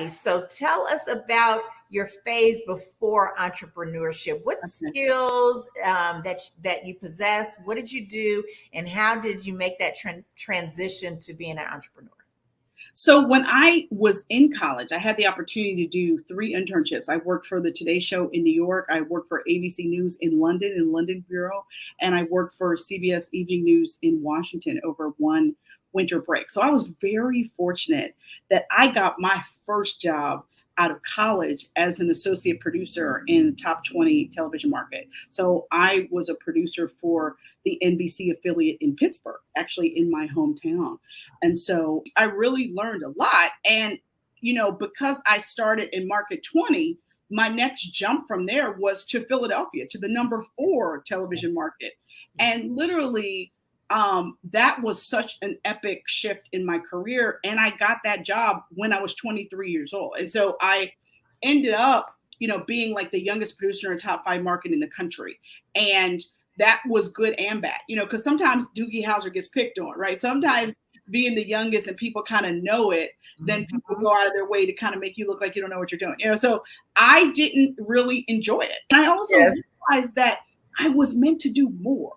So tell us about your phase before entrepreneurship. What skills that you possess? What did you do, and how did you make that transition to being an entrepreneur? So when I was in college, I had the opportunity to do 3 internships. I worked for the Today Show in New York. I worked for ABC News in London Bureau, and I worked for CBS Evening News in Washington over one winter break. So I was very fortunate that I got my first job out of college as an associate producer in the top 20 television market. So I was a producer for the NBC affiliate in Pittsburgh, actually in my hometown. And so I really learned a lot. And, because I started in market 20, my next jump from there was to Philadelphia, to the number 4 television market. And literally, that was such an epic shift in my career. And I got that job when I was 23 years old. And so I ended up, being like the youngest producer in a top 5 market in the country. And that was good and bad, because sometimes Doogie Howser gets picked on, right? Sometimes being the youngest and people kind of know it, then people go out of their way to kind of make you look like you don't know what you're doing. So I didn't really enjoy it. And I also realized that I was meant to do more,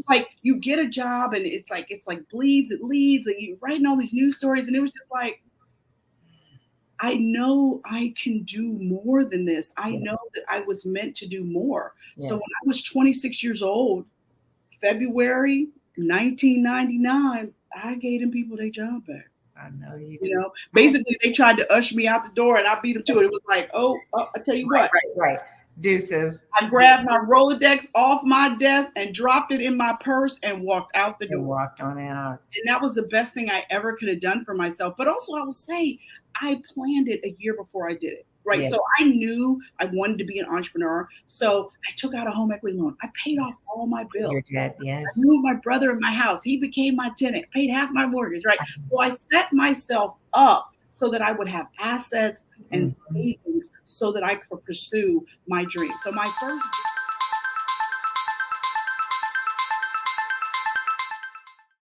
like you get a job and it's like bleeds, it leads, and you're writing all these news stories. And it was just like, I know I can do more than this. I know that I was meant to do more. So when I was 26 years old, February 1999, I gave them people their job back. I know you. Basically they tried to usher me out the door and I beat them to it. It was like, I tell you what. Right. Deuces. I grabbed my Rolodex off my desk and dropped it in my purse and walked out the door. Walked on out. And that was the best thing I ever could have done for myself. But also I will say, I planned it a year before I did it. Right. So I knew I wanted to be an entrepreneur. So I took out a home equity loan. I paid off all my bills. Your debt, I moved my brother in my house. He became my tenant, paid half my mortgage. Right. So I set myself up so that I would have assets and savings so that I could pursue my dream. So my first